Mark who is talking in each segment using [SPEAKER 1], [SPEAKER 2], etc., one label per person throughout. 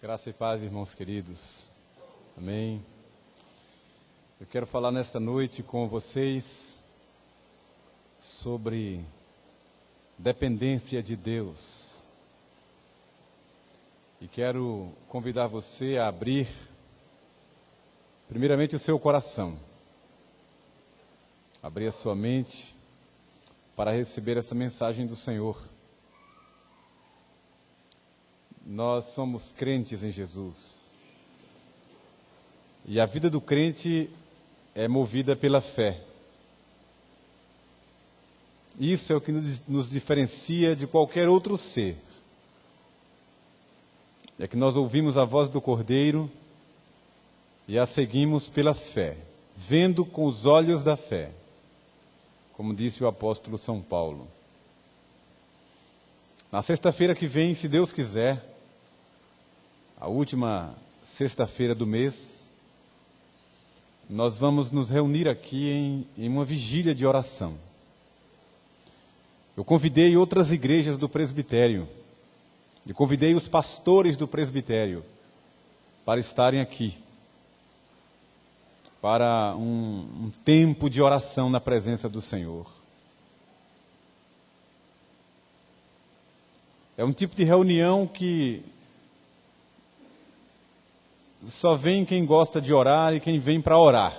[SPEAKER 1] Graça e paz, irmãos queridos. Amém. Eu quero falar nesta noite com vocês sobre dependência de Deus. E quero convidar você a abrir, primeiramente, o seu coração. Abrir a sua mente para receber essa mensagem do Senhor. Nós somos crentes em Jesus. E a vida do crente é movida pela fé. Isso é o que nos diferencia de qualquer outro ser. É que nós ouvimos a voz do Cordeiro e a seguimos pela fé, vendo com os olhos da fé, como disse o apóstolo São Paulo. Na sexta-feira que vem, se Deus quiser, a última sexta-feira do mês, nós vamos nos reunir aqui em uma vigília de oração. Eu convidei outras igrejas do presbitério, e convidei os pastores do presbitério para estarem aqui, para um tempo de oração na presença do Senhor. É um tipo de reunião que só vem quem gosta de orar e quem vem para orar.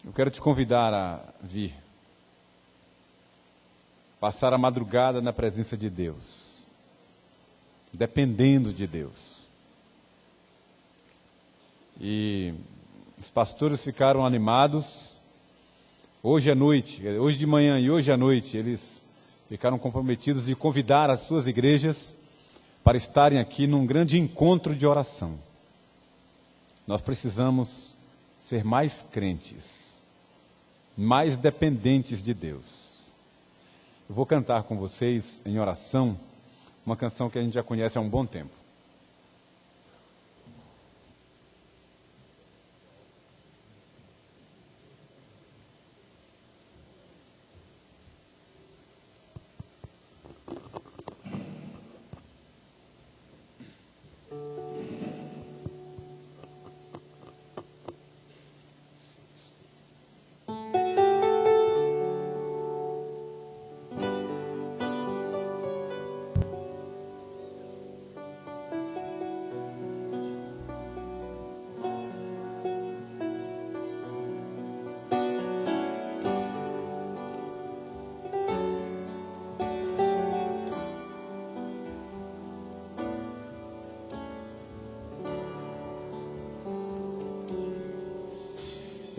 [SPEAKER 1] Eu quero te convidar a vir. Passar a madrugada na presença de Deus. Dependendo de Deus. E os pastores ficaram animados. Hoje à noite, hoje de manhã e hoje à noite, eles ficaram comprometidos de convidar as suas igrejas para estarem aqui num grande encontro de oração. Nós precisamos ser mais crentes, mais dependentes de Deus. Eu vou cantar com vocês em oração uma canção que a gente já conhece há um bom tempo.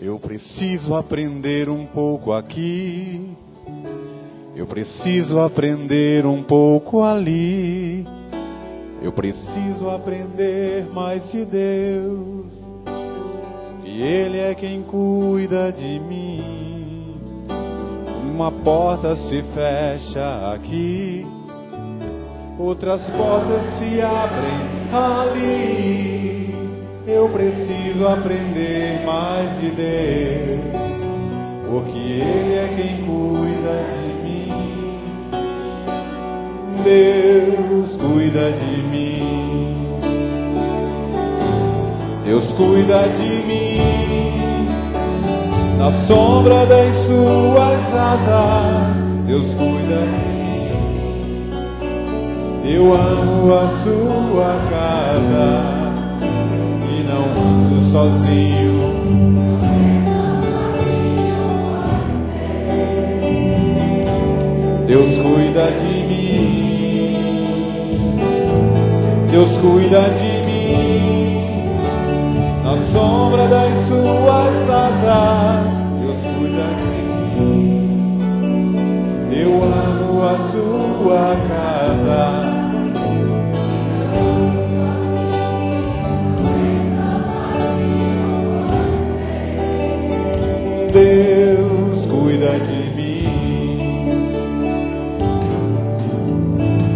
[SPEAKER 2] Eu preciso aprender um pouco aqui, eu preciso aprender um pouco ali, eu preciso aprender mais de Deus, e Ele é quem cuida de mim. Uma porta se fecha aqui, outras portas se abrem ali. Eu preciso aprender mais de Deus, porque Ele é quem cuida de mim. Deus cuida de mim. Deus cuida de mim. Na sombra das suas asas, Deus cuida de mim. Eu amo a sua casa, não ando sozinho. Deus cuida de mim. Deus cuida de mim. Na sombra das suas asas, Deus cuida de mim. Eu amo a sua casa. Deus cuida de mim.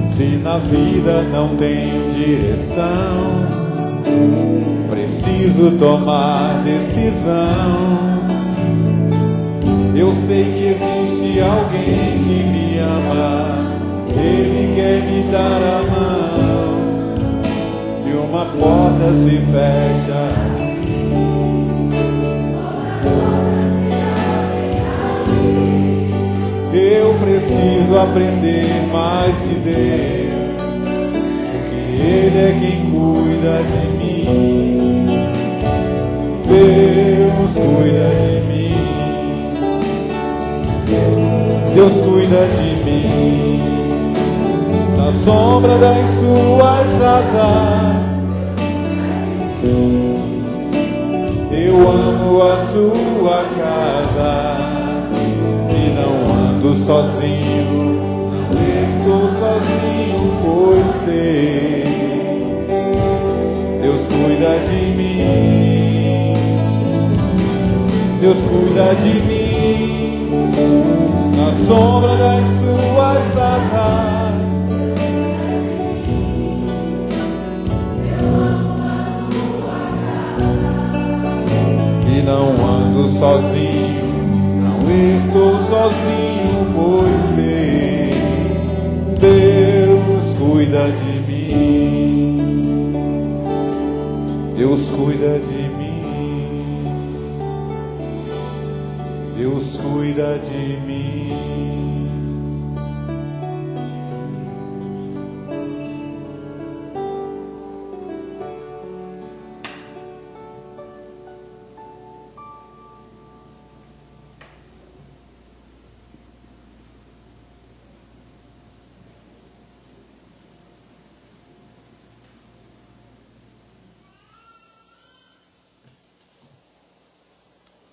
[SPEAKER 2] Se na vida não tenho direção, preciso tomar decisão. Eu sei que existe alguém que me ama, Ele quer me dar a mão. uma porta se fecha. Eu preciso aprender mais de Deus, porque Ele é quem cuida de mim. Deus cuida de mim. Deus cuida de mim. Na sombra das suas asas, eu amo a sua casa. E não ando sozinho, não estou sozinho, pois sei, Deus cuida de mim. Deus cuida de mim. Na sombra das suas asas, e não ando sozinho, não estou sozinho, pois sei, Deus cuida de mim. Deus cuida de mim. Deus cuida de mim.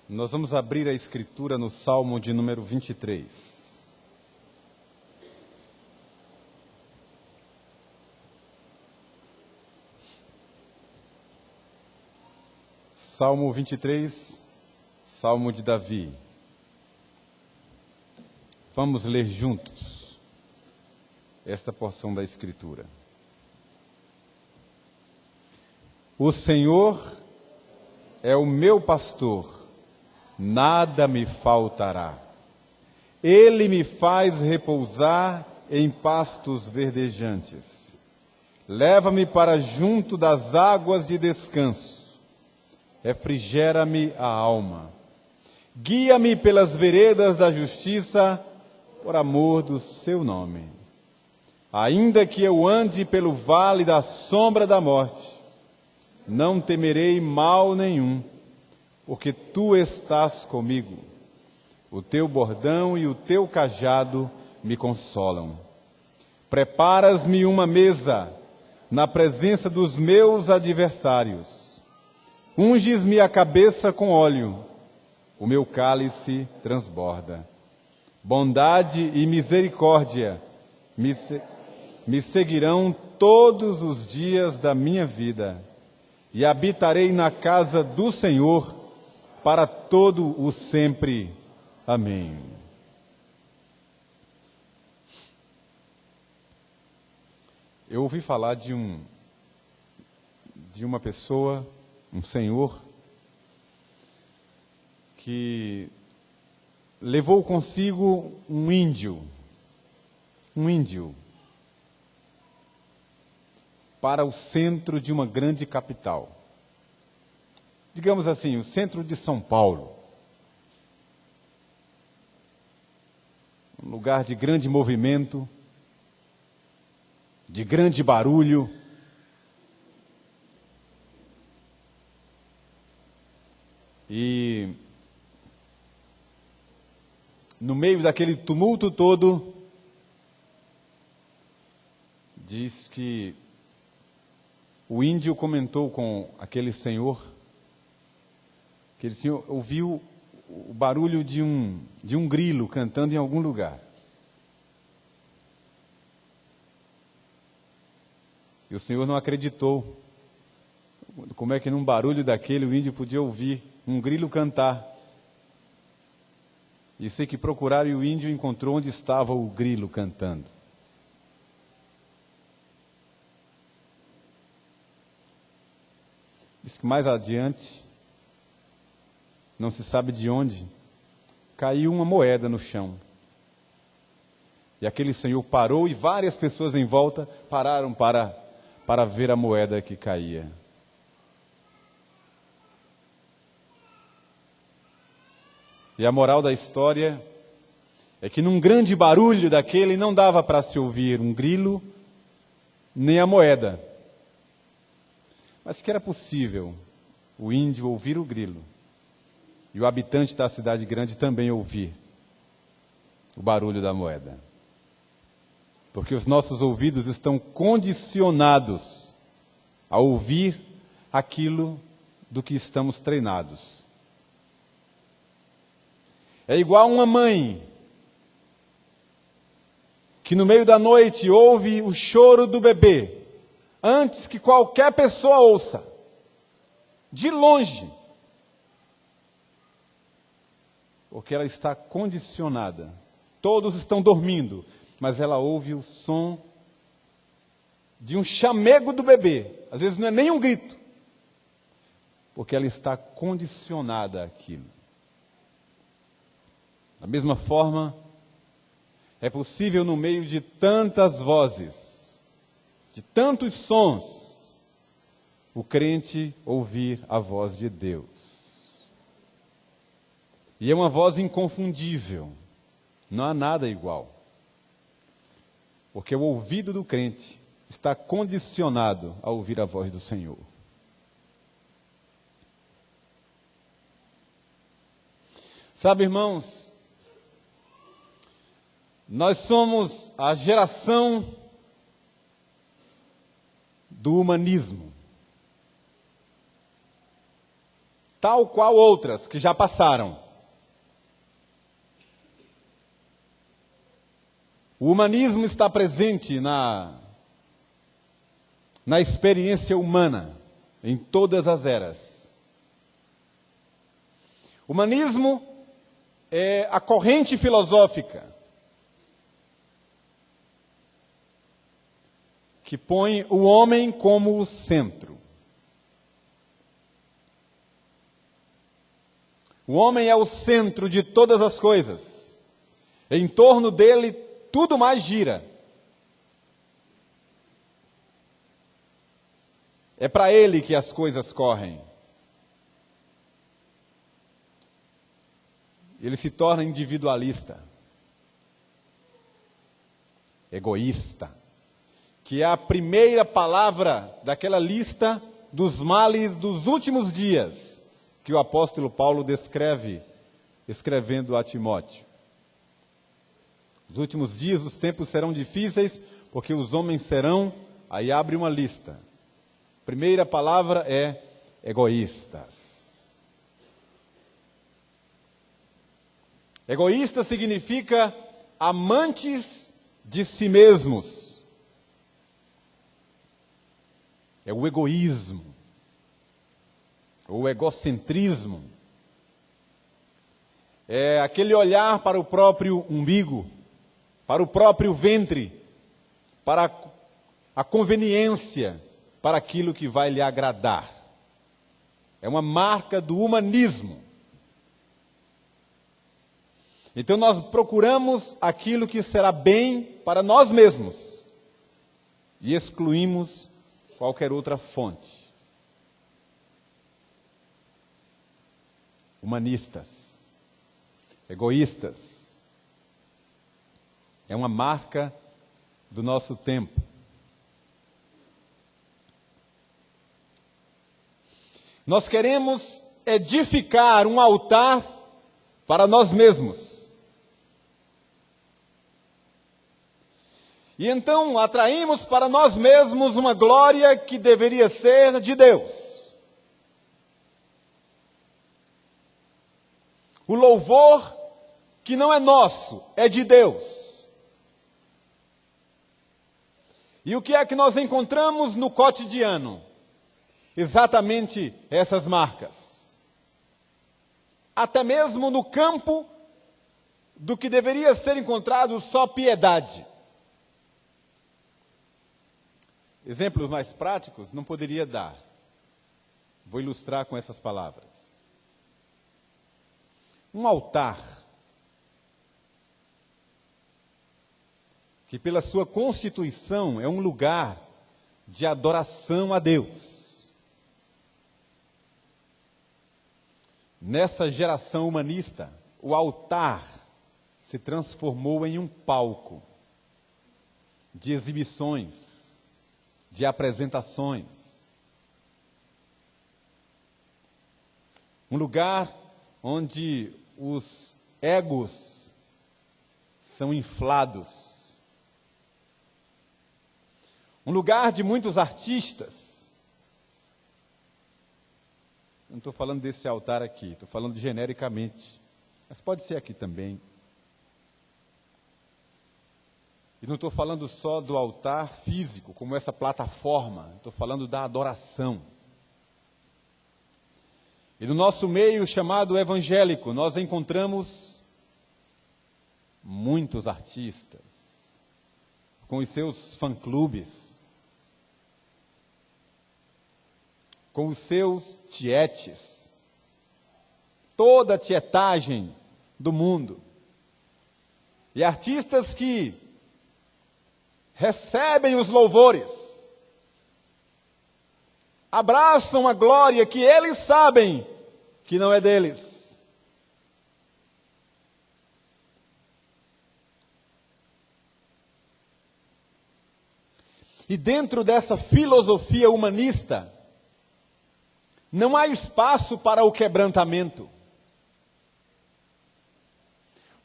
[SPEAKER 1] Nós vamos abrir a escritura no Salmo de número 23. Salmo 23, Salmo de Davi. Vamos ler juntos esta porção da escritura. O Senhor é o meu pastor, nada me faltará. Ele me faz repousar em pastos verdejantes. Leva-me para junto das águas de descanso. Refrigera-me a alma. Guia-me pelas veredas da justiça, por amor do seu nome. Ainda que eu ande pelo vale da sombra da morte, não temerei mal nenhum, porque tu estás comigo. O teu bordão e o teu cajado me consolam. Preparas-me uma mesa na presença dos meus adversários. Unges-me a cabeça com óleo, o meu cálice transborda. Bondade e misericórdia me seguirão todos os dias da minha vida, e habitarei na casa do Senhor para todo o sempre. Amém. Eu ouvi falar de uma pessoa, um senhor, que levou consigo um índio, para o centro de uma grande capital. Digamos assim, o centro de São Paulo. Um lugar de grande movimento, de grande barulho. E no meio daquele tumulto todo, diz que o índio comentou com aquele senhor que ele ouviu o barulho de um grilo cantando em algum lugar. E o senhor não acreditou. Como é que num barulho daquele o índio podia ouvir um grilo cantar? E sei que procuraram e o índio encontrou onde estava o grilo cantando. Diz que mais adiante, não se sabe de onde, caiu uma moeda no chão. E aquele senhor parou e várias pessoas em volta pararam para para ver a moeda que caía. E a moral da história é que num grande barulho daquele não dava para se ouvir um grilo, nem a moeda. Mas que era possível o índio ouvir o grilo e o habitante da cidade grande também ouvir o barulho da moeda. Porque os nossos ouvidos estão condicionados a ouvir aquilo do que estamos treinados. É igual uma mãe que no meio da noite ouve o choro do bebê, antes que qualquer pessoa ouça, de longe, porque ela está condicionada. Todos estão dormindo, mas ela ouve o som de um chamego do bebê, às vezes não é nem um grito, porque ela está condicionada àquilo. Da mesma forma, é possível no meio de tantas vozes, de tantos sons, o crente ouvir a voz de Deus. E é uma voz inconfundível, não há nada igual. Porque o ouvido do crente está condicionado a ouvir a voz do Senhor. Sabe, irmãos, nós somos a geração do humanismo, tal qual outras que já passaram. O humanismo está presente na experiência humana, em todas as eras. O humanismo é a corrente filosófica que põe o homem como o centro. O homem é o centro de todas as coisas. Em torno dele, tudo mais gira. É para ele que as coisas correm. Ele se torna individualista, egoísta, que é a primeira palavra daquela lista dos males dos últimos dias, que o apóstolo Paulo descreve, escrevendo a Timóteo. Os últimos dias, os tempos serão difíceis, porque os homens serão, aí abre uma lista. A primeira palavra é egoístas. Egoísta significa amantes de si mesmos. É o egoísmo, o egocentrismo. É aquele olhar para o próprio umbigo, para o próprio ventre, para a conveniência, para aquilo que vai lhe agradar. É uma marca do humanismo. Então nós procuramos aquilo que será bem para nós mesmos e excluímos qualquer outra fonte. Humanistas, egoístas, é uma marca do nosso tempo. Nós queremos edificar um altar para nós mesmos. E então atraímos para nós mesmos uma glória que deveria ser de Deus. O louvor que não é nosso, é de Deus. E o que é que nós encontramos no cotidiano? Exatamente essas marcas. Até mesmo no campo do que deveria ser encontrado só piedade. Exemplos mais práticos não poderia dar. Vou ilustrar com essas palavras. Um altar, que pela sua constituição é um lugar de adoração a Deus. Nessa geração humanista, o altar se transformou em um palco de exibições, de apresentações. Um lugar onde os egos são inflados. Um lugar de muitos artistas. Não estou falando desse altar aqui, estou falando genericamente. Mas pode ser aqui também. E não estou falando só do altar físico, como essa plataforma. Estou falando da adoração. E no nosso meio chamado evangélico, nós encontramos muitos artistas, com os seus fã-clubes, com os seus tietes, toda a tietagem do mundo. E artistas que recebem os louvores, abraçam a glória que eles sabem que não é deles. E dentro dessa filosofia humanista, não há espaço para o quebrantamento.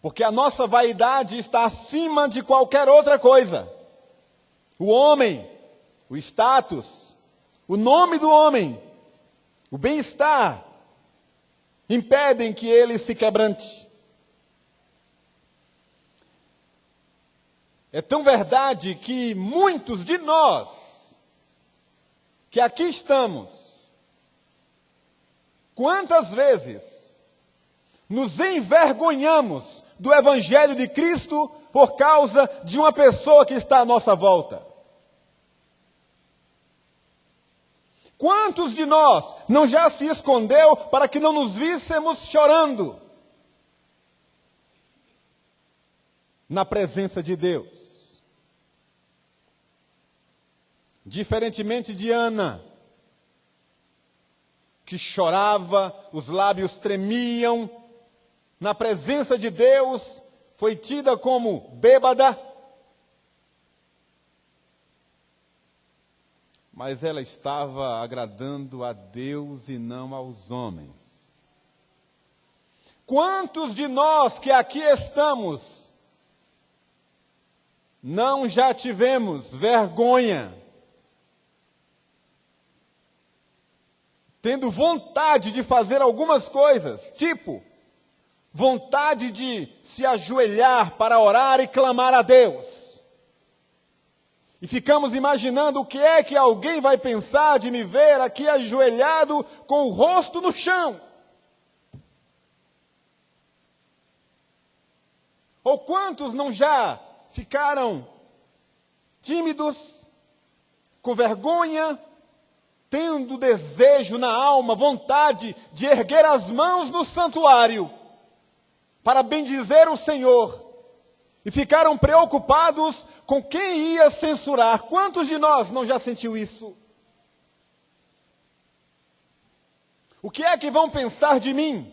[SPEAKER 1] Porque a nossa vaidade está acima de qualquer outra coisa. O homem, o status, o nome do homem, o bem-estar, impedem que ele se quebrante. É tão verdade que muitos de nós, que aqui estamos, quantas vezes nos envergonhamos do Evangelho de Cristo por causa de uma pessoa que está à nossa volta? Quantos de nós não já se escondeu para que não nos víssemos chorando na presença de Deus? Diferentemente de Ana, que chorava, os lábios tremiam, na presença de Deus, foi tida como bêbada. Mas ela estava agradando a Deus e não aos homens. Quantos de nós que aqui estamos não já tivemos vergonha, tendo vontade de fazer algumas coisas, tipo, vontade de se ajoelhar para orar e clamar a Deus. E ficamos imaginando o que é que alguém vai pensar de me ver aqui ajoelhado com o rosto no chão. Ou quantos não já ficaram tímidos, com vergonha, tendo desejo na alma, vontade de erguer as mãos no santuário para bendizer o Senhor, e ficaram preocupados com quem ia censurar? Quantos de nós não já sentiu isso? O que é que vão pensar de mim?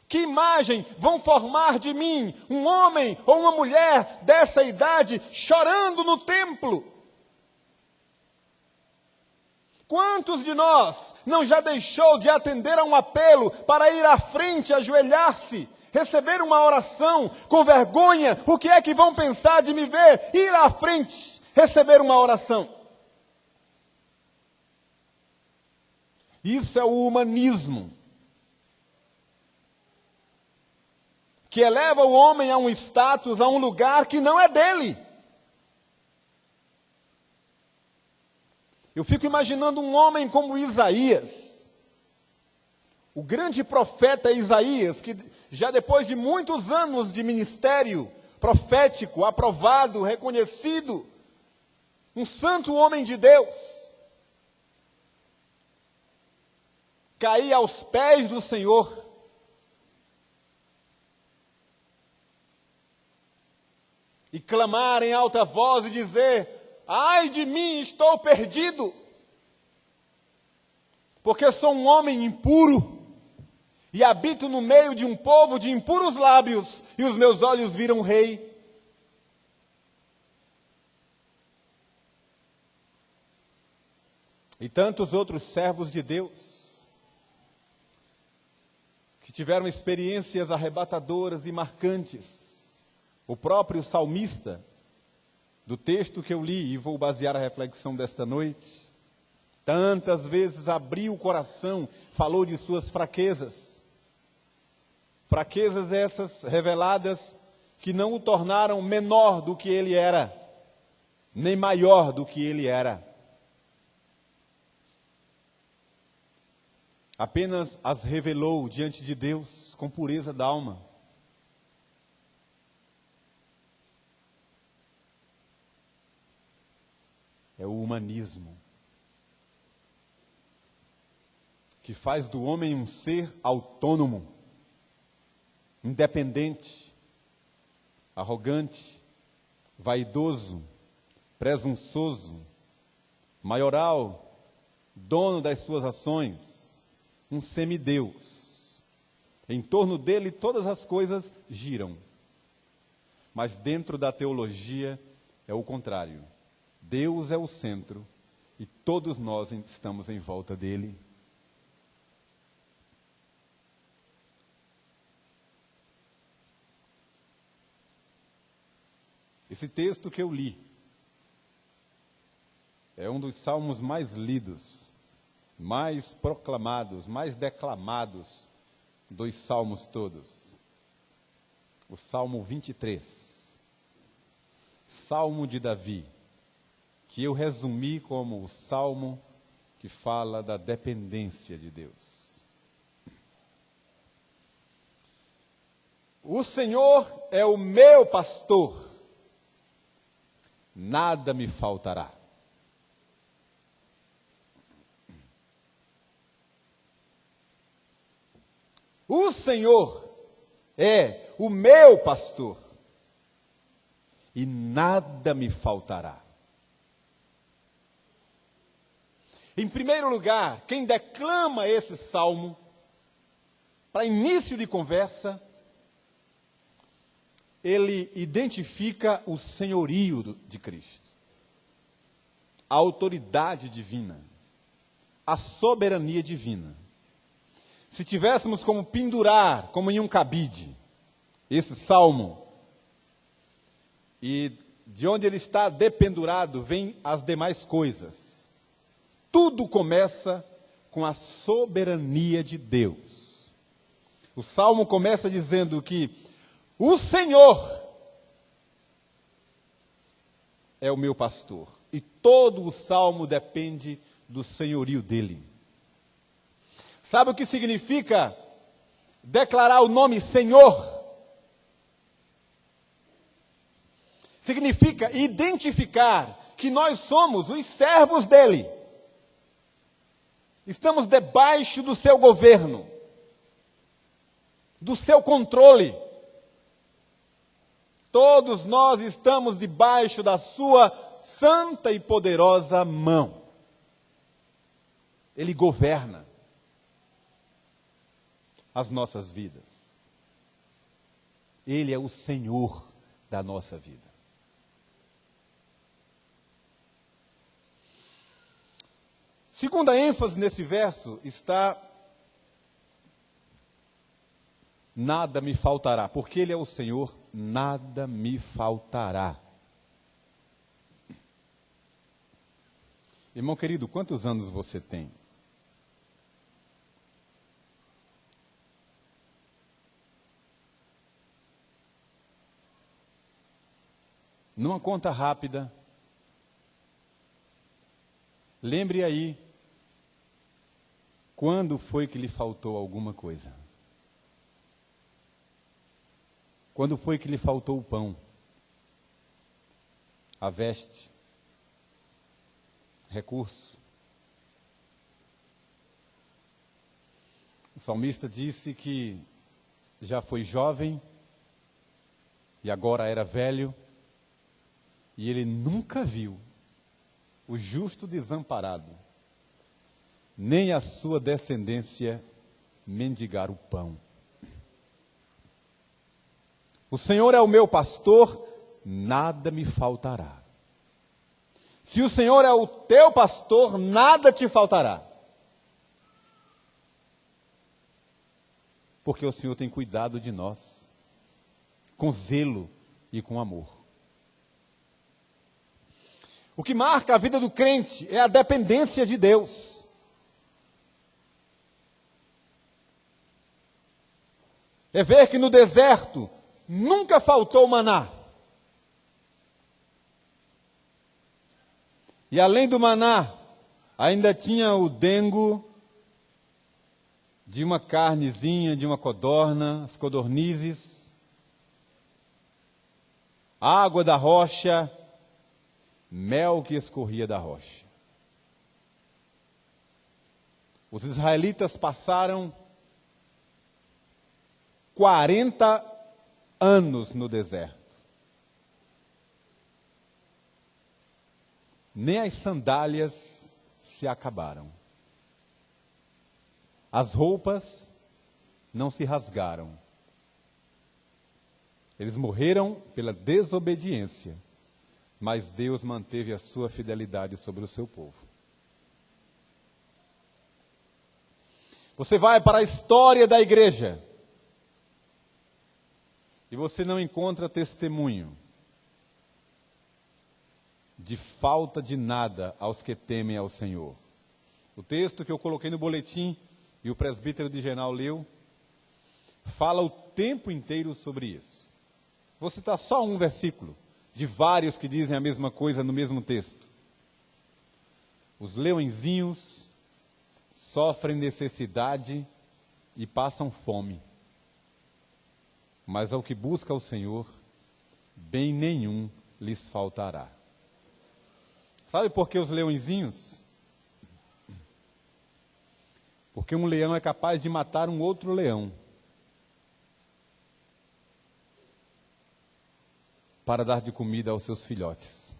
[SPEAKER 1] Que imagem vão formar de mim um homem ou uma mulher dessa idade chorando no templo? Quantos de nós não já deixou de atender a um apelo para ir à frente, ajoelhar-se, receber uma oração com vergonha? O que é que vão pensar de me ver ir à frente, receber uma oração? Isso é o humanismo, que eleva o homem a um status, a um lugar que não é dele. Eu fico imaginando um homem como Isaías, o grande profeta Isaías, que já depois de muitos anos de ministério profético, aprovado, reconhecido, um santo homem de Deus, cair aos pés do Senhor e clamar em alta voz e dizer: ai de mim, estou perdido, porque sou um homem impuro e habito no meio de um povo de impuros lábios, e os meus olhos viram o Rei. E tantos outros servos de Deus, que tiveram experiências arrebatadoras e marcantes. O próprio salmista, do texto que eu li, e vou basear a reflexão desta noite, tantas vezes abriu o coração, falou de suas fraquezas. Fraquezas essas reveladas que não o tornaram menor do que ele era, nem maior do que ele era. Apenas as revelou diante de Deus com pureza da alma. É o humanismo que faz do homem um ser autônomo, independente, arrogante, vaidoso, presunçoso, maioral, dono das suas ações, um semideus. Em torno dele todas as coisas giram. Mas dentro da teologia é o contrário. Deus é o centro e todos nós estamos em volta dele. Esse texto que eu li é um dos salmos mais lidos, mais proclamados, mais declamados dos salmos todos. O Salmo 23, Salmo de Davi, que eu resumi como o salmo que fala da dependência de Deus. O Senhor é o meu pastor, nada me faltará. O Senhor é o meu pastor, e nada me faltará. Em primeiro lugar, quem declama esse salmo, para início de conversa, ele identifica o senhorio de Cristo, a autoridade divina, a soberania divina. Se tivéssemos como pendurar, como em um cabide, esse salmo, e de onde ele está dependurado, vem as demais coisas. Tudo começa com a soberania de Deus. O salmo começa dizendo que o Senhor é o meu pastor. E todo o salmo depende do senhorio dele. Sabe o que significa declarar o nome Senhor? Significa identificar que nós somos os servos dele. Estamos debaixo do seu governo, do seu controle. Todos nós estamos debaixo da sua santa e poderosa mão. Ele governa as nossas vidas. Ele é o Senhor da nossa vida. Segunda ênfase nesse verso está: nada me faltará. Porque Ele é o Senhor, nada me faltará. Irmão querido, quantos anos você tem? Numa conta rápida, lembre aí, quando foi que lhe faltou alguma coisa? Quando foi que lhe faltou o pão, a veste, recurso? O salmista disse que já foi jovem e agora era velho, e ele nunca viu o justo desamparado, nem a sua descendência mendigar o pão. O Senhor é o meu pastor, nada me faltará. Se o Senhor é o teu pastor, nada te faltará. Porque o Senhor tem cuidado de nós, com zelo e com amor. O que marca a vida do crente é a dependência de Deus. É ver que no deserto nunca faltou maná. E além do maná, ainda tinha o dengo de uma carnezinha, de uma codorna, as codornizes, água da rocha, mel que escorria da rocha. Os israelitas passaram 40 anos no deserto. Nem as sandálias se acabaram. As roupas não se rasgaram. Eles morreram pela desobediência, mas Deus manteve a sua fidelidade sobre o seu povo. Você vai para a história da igreja e você não encontra testemunho de falta de nada aos que temem ao Senhor. O texto que eu coloquei no boletim e o presbítero de Genal leu, fala o tempo inteiro sobre isso. Vou citar só um versículo, de vários que dizem a mesma coisa no mesmo texto. Os leõezinhos sofrem necessidade e passam fome, mas ao que busca o Senhor, bem nenhum lhes faltará. Sabe por que os leõezinhos? Porque um leão é capaz de matar um outro leão para dar de comida aos seus filhotes.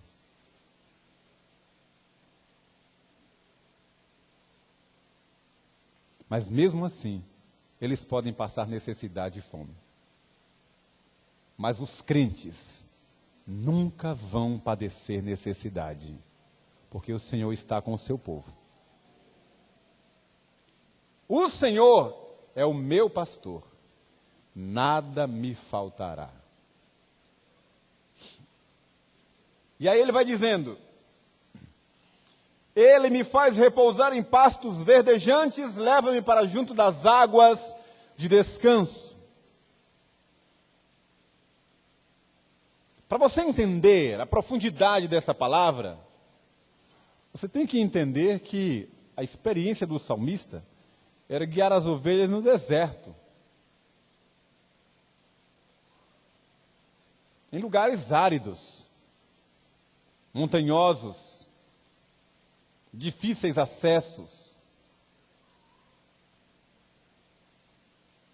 [SPEAKER 1] Mas mesmo assim, eles podem passar necessidade e fome. Mas os crentes nunca vão padecer necessidade, porque o Senhor está com o seu povo. O Senhor é o meu pastor, nada me faltará. E aí ele vai dizendo: Ele me faz repousar em pastos verdejantes, leva-me para junto das águas de descanso. Para você entender a profundidade dessa palavra, você tem que entender que a experiência do salmista era guiar as ovelhas no deserto, em lugares áridos, montanhosos, difíceis acessos.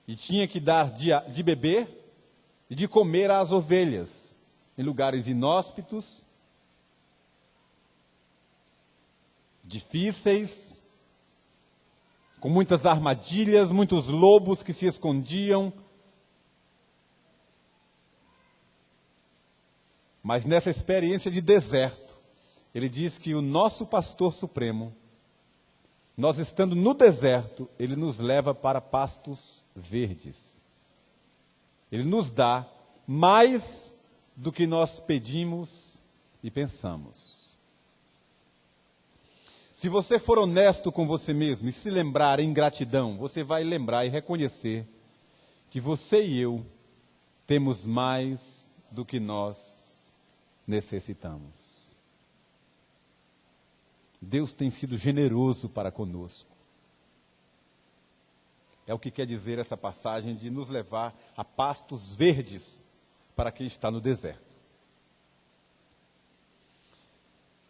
[SPEAKER 1] E tinha que dar de beber e de comer às ovelhas, em lugares inóspitos, difíceis, com muitas armadilhas, muitos lobos que se escondiam. Mas nessa experiência de deserto, ele diz que o nosso pastor supremo, nós estando no deserto, ele nos leva para pastos verdes. Ele nos dá mais do que nós pedimos e pensamos. Se você for honesto com você mesmo e se lembrar em gratidão, você vai lembrar e reconhecer que você e eu temos mais do que nós necessitamos. Deus tem sido generoso para conosco. É o que quer dizer essa passagem de nos levar a pastos verdes para quem está no deserto.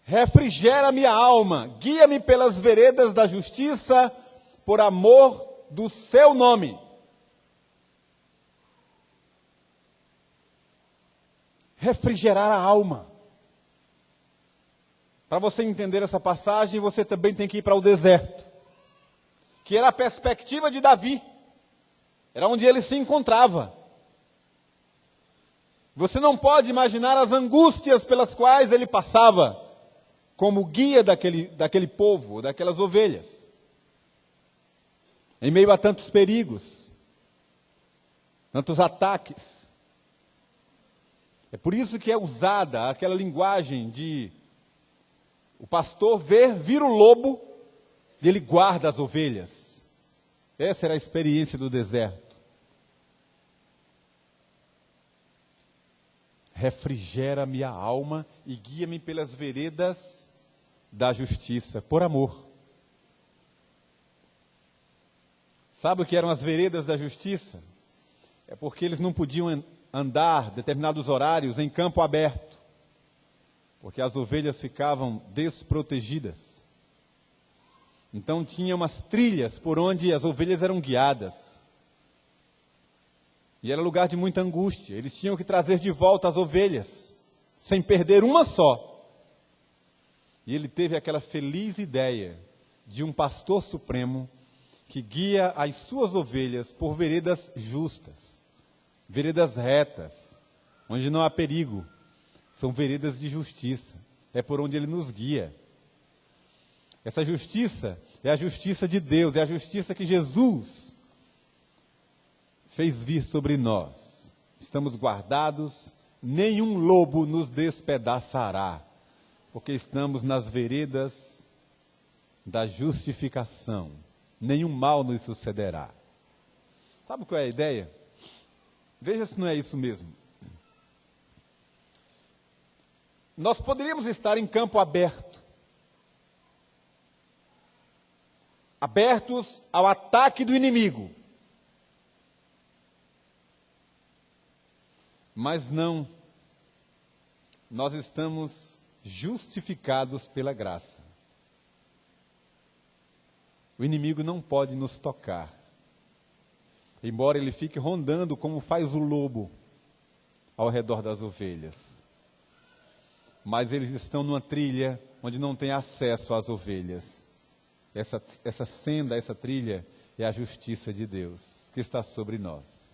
[SPEAKER 1] Refrigera minha alma, guia-me pelas veredas da justiça, por amor do seu nome. Refrigerar a alma. Para você entender essa passagem, você também tem que ir para o deserto, que era a perspectiva de Davi, era onde ele se encontrava. Você não pode imaginar as angústias pelas quais ele passava, como guia daquele povo, daquelas ovelhas, em meio a tantos perigos, tantos ataques. É por isso que é usada aquela linguagem de o pastor vir o lobo e ele guarda as ovelhas. Essa era a experiência do deserto. Refrigera minha alma e guia-me pelas veredas da justiça, por amor. Sabe o que eram as veredas da justiça? É porque eles não podiam andar determinados horários em campo aberto, porque as ovelhas ficavam desprotegidas. Então tinha umas trilhas por onde as ovelhas eram guiadas. E era lugar de muita angústia. Eles tinham que trazer de volta as ovelhas, sem perder uma só. E ele teve aquela feliz ideia de um pastor supremo que guia as suas ovelhas por veredas justas, veredas retas, onde não há perigo. São veredas de justiça. É por onde ele nos guia. Essa justiça é a justiça de Deus, é a justiça que Jesus fez vir sobre nós. Estamos guardados, nenhum lobo nos despedaçará, porque estamos nas veredas da justificação. Nenhum mal nos sucederá. Sabe qual é a ideia? Veja se não é isso mesmo. Nós poderíamos estar em campo aberto, abertos ao ataque do inimigo. Mas não, nós estamos justificados pela graça. O inimigo não pode nos tocar, embora ele fique rondando como faz o lobo ao redor das ovelhas. Mas eles estão numa trilha onde não tem acesso às ovelhas. Essa senda, essa trilha é a justiça de Deus que está sobre nós.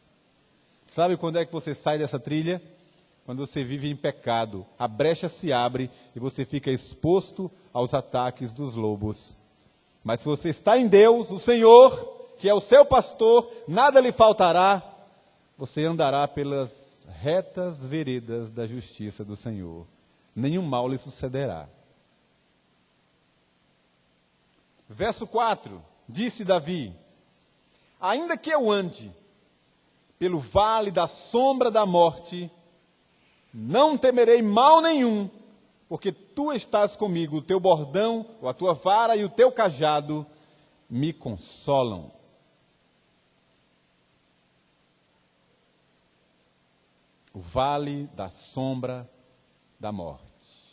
[SPEAKER 1] Sabe quando é que você sai dessa trilha? Quando você vive em pecado. A brecha se abre e você fica exposto aos ataques dos lobos. Mas se você está em Deus, o Senhor, que é o seu pastor, nada lhe faltará. Você andará pelas retas veredas da justiça do Senhor. Nenhum mal lhe sucederá. Verso 4, disse Davi: ainda que eu ande pelo vale da sombra da morte, não temerei mal nenhum, porque tu estás comigo, o teu bordão, ou a tua vara e o teu cajado me consolam. O vale da sombra da morte.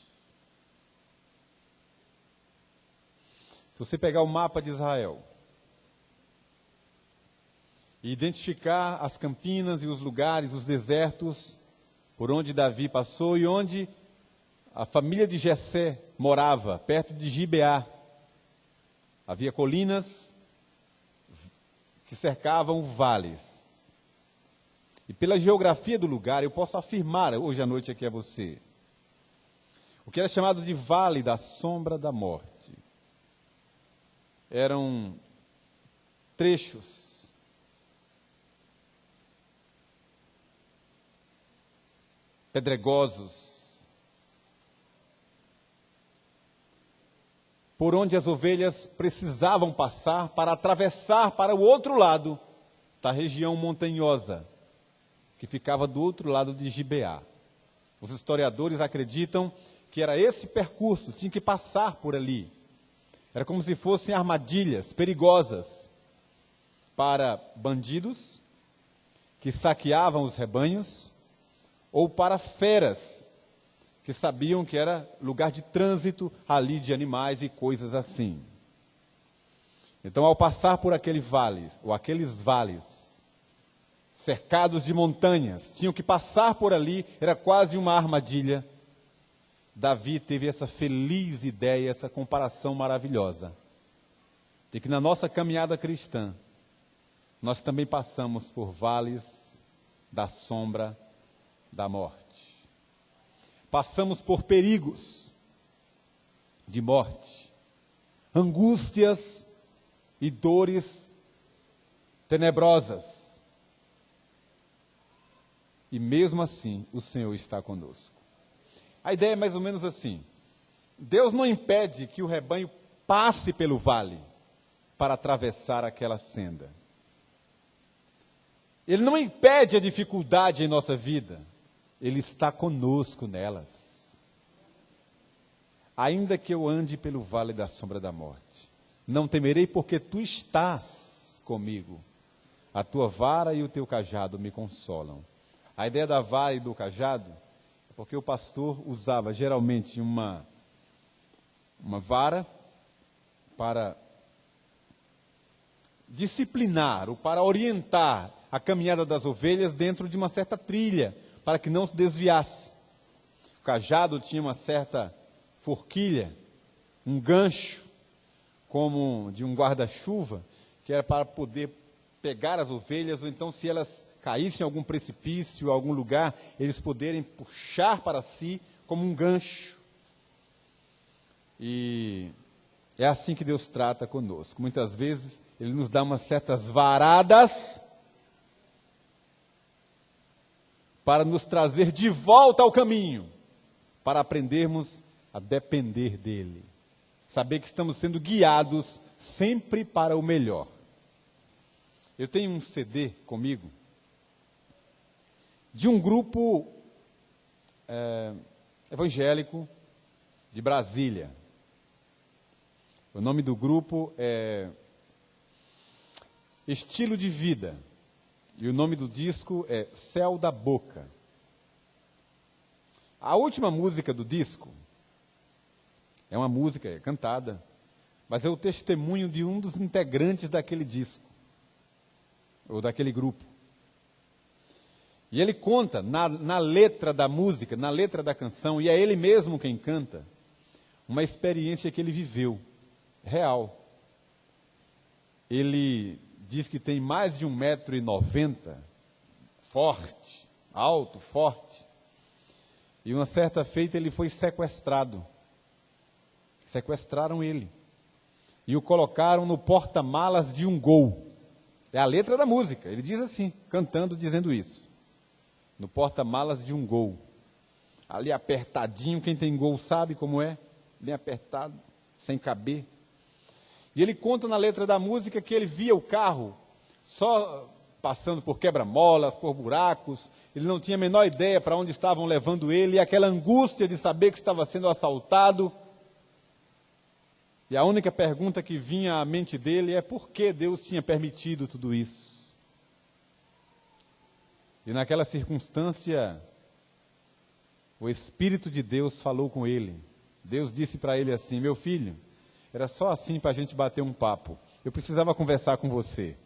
[SPEAKER 1] Se você pegar o mapa de Israel e identificar as campinas e os lugares, os desertos, por onde Davi passou e onde a família de Jessé morava, perto de Gibeá. Havia colinas que cercavam vales. E pela geografia do lugar, eu posso afirmar hoje à noite aqui a você, o que era chamado de Vale da Sombra da Morte. Eram trechos pedregosos, por onde as ovelhas precisavam passar para atravessar para o outro lado da região montanhosa, que ficava do outro lado de Gibeá. Os historiadores acreditam que era esse percurso, tinha que passar por ali. Era como se fossem armadilhas perigosas para bandidos que saqueavam os rebanhos, ou para feras, que sabiam que era lugar de trânsito ali de animais e coisas assim. Então, ao passar por aquele vale, ou aqueles vales, cercados de montanhas, tinham que passar por ali, era quase uma armadilha. Davi teve essa feliz ideia, essa comparação maravilhosa, de que na nossa caminhada cristã, nós também passamos por vales da sombra da morte. Passamos por perigos de morte, angústias e dores tenebrosas. E mesmo assim, o Senhor está conosco. A ideia é mais ou menos assim: Deus não impede que o rebanho passe pelo vale para atravessar aquela senda. Ele não impede a dificuldade em nossa vida, Ele está conosco nelas. Ainda que eu ande pelo vale da sombra da morte, não temerei, porque tu estás comigo. A tua vara e o teu cajado me consolam. A ideia da vara e do cajado é porque o pastor usava geralmente uma vara para disciplinar ou para orientar a caminhada das ovelhas dentro de uma certa trilha, para que não se desviasse. O cajado tinha uma certa forquilha, um gancho, como de um guarda-chuva, que era para poder pegar as ovelhas, ou então se elas caíssem em algum precipício, algum lugar, eles poderem puxar para si como um gancho. E é assim que Deus trata conosco. Muitas vezes Ele nos dá umas certas varadas para nos trazer de volta ao caminho, para aprendermos a depender dEle. Saber que estamos sendo guiados sempre para o melhor. Eu tenho um CD comigo de um grupo evangélico de Brasília. O nome do grupo é Estilo de Vida. E o nome do disco é Céu da Boca. A última música do disco é uma música cantada, mas é o testemunho de um dos integrantes daquele disco, ou daquele grupo. E ele conta na letra da música, na letra da canção, e é ele mesmo quem canta, uma experiência que ele viveu, real. Ele diz que tem mais de 1,90 m, forte, alto, forte. E uma certa feita ele foi sequestrado. Sequestraram ele. E o colocaram no porta-malas de um Gol. É a letra da música. Ele diz assim, cantando, dizendo isso. No porta-malas de um Gol. Ali apertadinho, quem tem Gol sabe como é. Bem apertado, sem caber. E ele conta na letra da música que ele via o carro só passando por quebra-molas, por buracos. Ele não tinha a menor ideia para onde estavam levando ele. E aquela angústia de saber que estava sendo assaltado. E a única pergunta que vinha à mente dele é por que Deus tinha permitido tudo isso. E naquela circunstância, o Espírito de Deus falou com ele. Deus disse para ele assim: meu filho, era só assim para a gente bater um papo. Eu precisava conversar com você.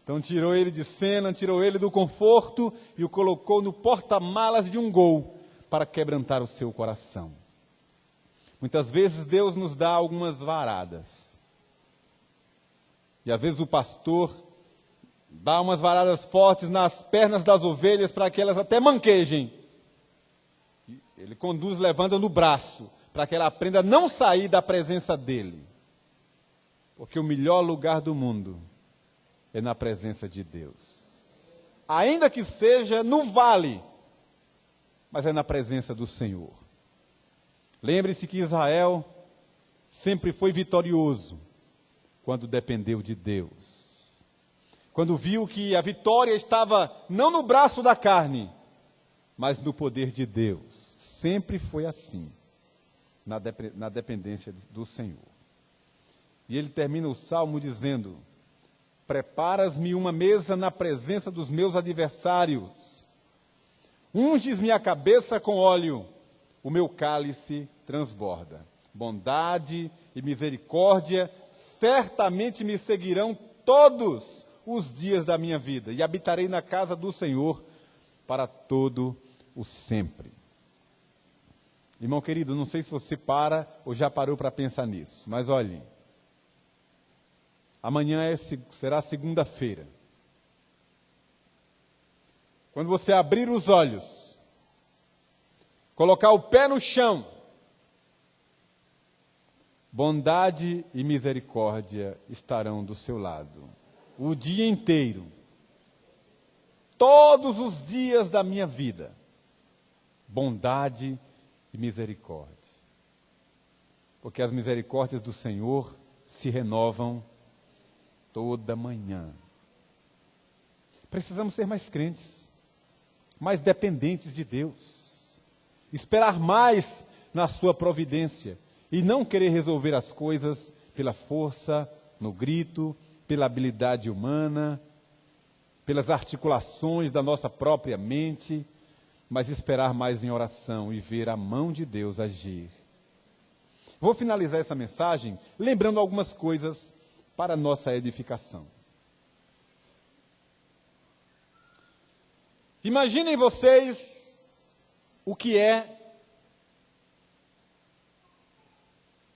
[SPEAKER 1] Então tirou ele de cena, tirou ele do conforto e o colocou no porta-malas de um Gol para quebrantar o seu coração. Muitas vezes Deus nos dá algumas varadas. E às vezes o pastor dá umas varadas fortes nas pernas das ovelhas para que elas até manquejem. Ele conduz levando no braço, para que ela aprenda a não sair da presença dele. Porque o melhor lugar do mundo é na presença de Deus. Ainda que seja no vale, mas é na presença do Senhor. Lembre-se que Israel sempre foi vitorioso quando dependeu de Deus. Quando viu que a vitória estava não no braço da carne, mas no poder de Deus. Sempre foi assim. Na dependência do Senhor. E ele termina o salmo dizendo: preparas-me uma mesa na presença dos meus adversários, unges-me a cabeça com óleo, o meu cálice transborda. Bondade e misericórdia certamente me seguirão todos os dias da minha vida, e habitarei na casa do Senhor para todo o sempre. Irmão querido, não sei se você para ou já parou para pensar nisso, mas olhe, amanhã será segunda-feira. Quando você abrir os olhos, colocar o pé no chão, bondade e misericórdia estarão do seu lado, o dia inteiro, todos os dias da minha vida, bondade e misericórdia. Porque as misericórdias do Senhor se renovam toda manhã. Precisamos ser mais crentes, mais dependentes de Deus, esperar mais na sua providência e não querer resolver as coisas pela força, no grito, pela habilidade humana, pelas articulações da nossa própria mente, mas esperar mais em oração e ver a mão de Deus agir. Vou finalizar essa mensagem lembrando algumas coisas para a nossa edificação. Imaginem vocês o que é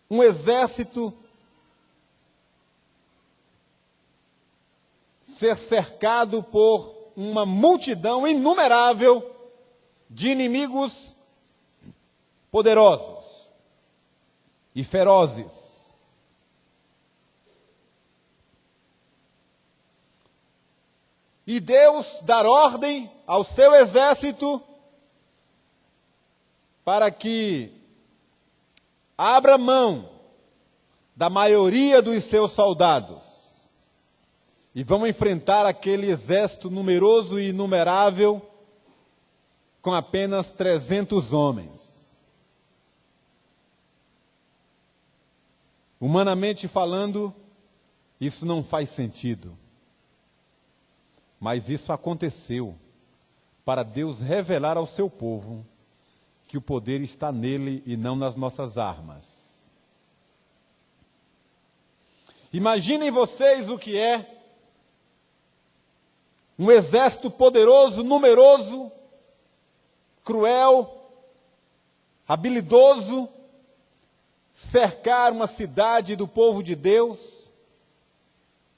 [SPEAKER 1] um exército ser cercado por uma multidão inumerável de inimigos poderosos e ferozes. E Deus dar ordem ao seu exército para que abra mão da maioria dos seus soldados e vão enfrentar aquele exército numeroso e inumerável com apenas 300 homens. Humanamente falando, isso não faz sentido. Mas isso aconteceu para Deus revelar ao seu povo que o poder está nele e não nas nossas armas. Imaginem vocês o que é um exército poderoso, numeroso, cruel, habilidoso, cercar uma cidade do povo de Deus,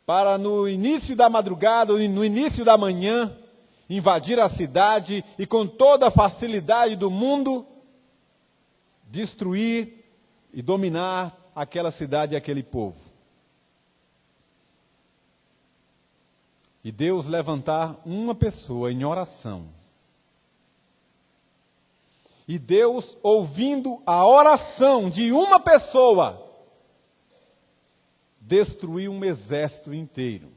[SPEAKER 1] para no início da madrugada, no início da manhã, invadir a cidade e com toda a facilidade do mundo, destruir e dominar aquela cidade e aquele povo. E Deus levantar uma pessoa em oração. E Deus, ouvindo a oração de uma pessoa, destruiu um exército inteiro.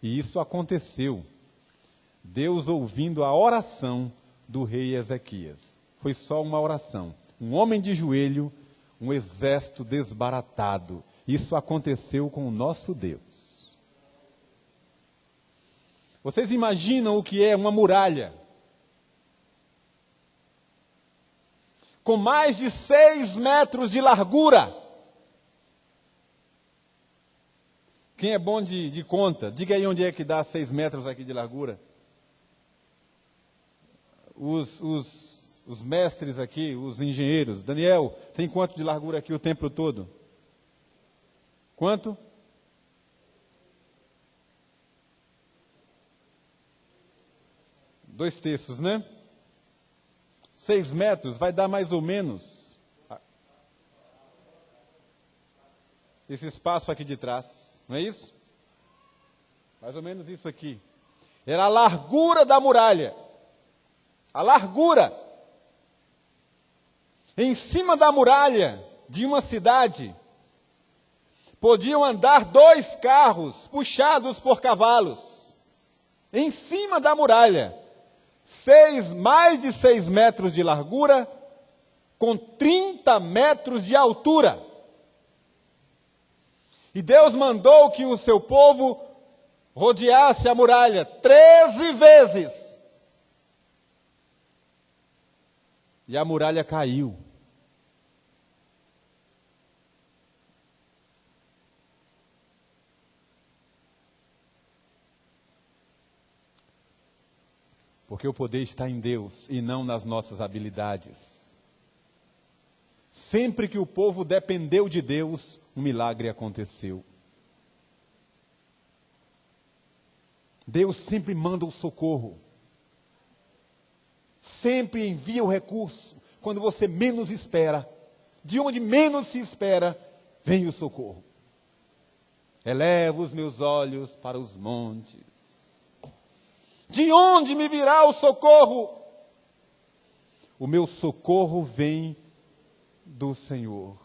[SPEAKER 1] E isso aconteceu. Deus ouvindo a oração do rei Ezequias. Foi só uma oração. Um homem de joelho, um exército desbaratado. Isso aconteceu com o nosso Deus. Vocês imaginam o que é uma muralha? Com mais de 6 metros de largura. Quem é bom de conta? Diga aí onde é que dá 6 metros aqui de largura. Os mestres aqui, os engenheiros. Daniel, tem quanto de largura aqui o templo todo? Quanto? 2/3, né? 6 metros vai dar mais ou menos esse espaço aqui de trás, não é isso? Mais ou menos isso aqui. Era a largura da muralha. A largura. Em cima da muralha de uma cidade, podiam andar 2 carros puxados por cavalos. Em cima da muralha. Mais de 6 metros de largura, com 30 metros de altura. E Deus mandou que o seu povo rodeasse a muralha 13 vezes. E a muralha caiu. Porque o poder está em Deus e não nas nossas habilidades. Sempre que o povo dependeu de Deus, um milagre aconteceu. Deus sempre manda o socorro. Sempre envia o recurso. Quando você menos espera, de onde menos se espera, vem o socorro. Elevo os meus olhos para os montes. De onde me virá o socorro? O meu socorro vem do Senhor,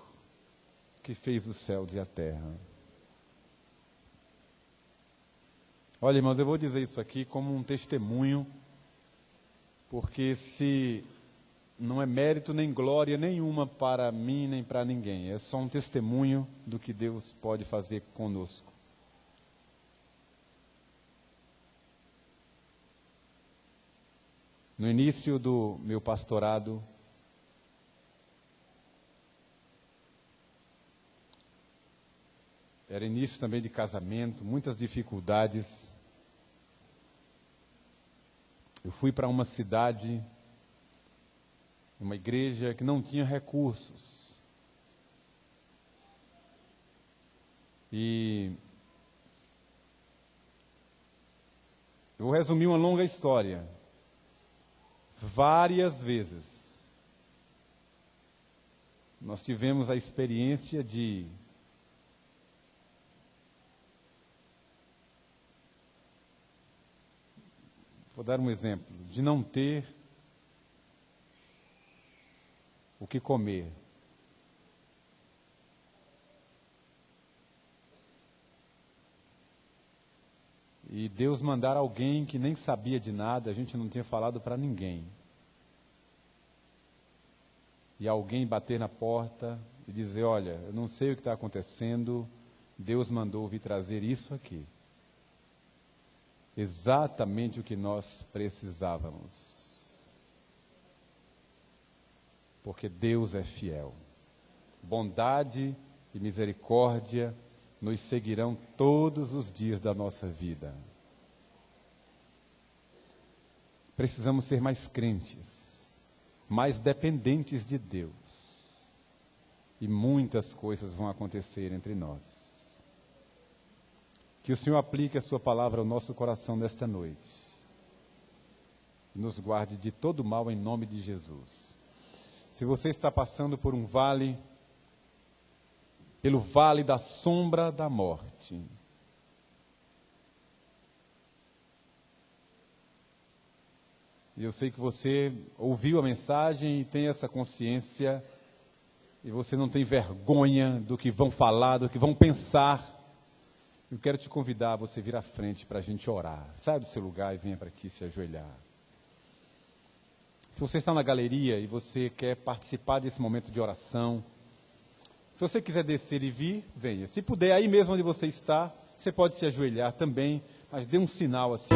[SPEAKER 1] que fez os céus e a terra. Olha, irmãos, eu vou dizer isso aqui como um testemunho, porque se não é mérito nem glória nenhuma para mim nem para ninguém, é só um testemunho do que Deus pode fazer conosco. No início do meu pastorado, era início também de casamento, muitas dificuldades. Eu fui para uma cidade, uma igreja que não tinha recursos. E eu vou resumir uma longa história. Várias vezes nós tivemos a experiência de vou dar um exemplo, de não ter o que comer. E Deus mandar alguém que nem sabia de nada, a gente não tinha falado para ninguém. E alguém bater na porta e dizer, olha, eu não sei o que está acontecendo, Deus mandou vir trazer isso aqui. Exatamente o que nós precisávamos. Porque Deus é fiel. Bondade e misericórdia nos seguirão todos os dias da nossa vida. Precisamos ser mais crentes, mais dependentes de Deus. E muitas coisas vão acontecer entre nós. Que o Senhor aplique a sua palavra ao nosso coração nesta noite. E nos guarde de todo mal em nome de Jesus. Se você está passando por um vale, pelo vale da sombra da morte, e eu sei que você ouviu a mensagem e tem essa consciência, e você não tem vergonha do que vão falar, do que vão pensar, eu quero te convidar a você vir à frente para a gente orar. Saia do seu lugar e venha para aqui se ajoelhar. Se você está na galeria e você quer participar desse momento de oração, se você quiser descer e vir, venha. Se puder, aí mesmo onde você está, você pode se ajoelhar também, mas dê um sinal assim.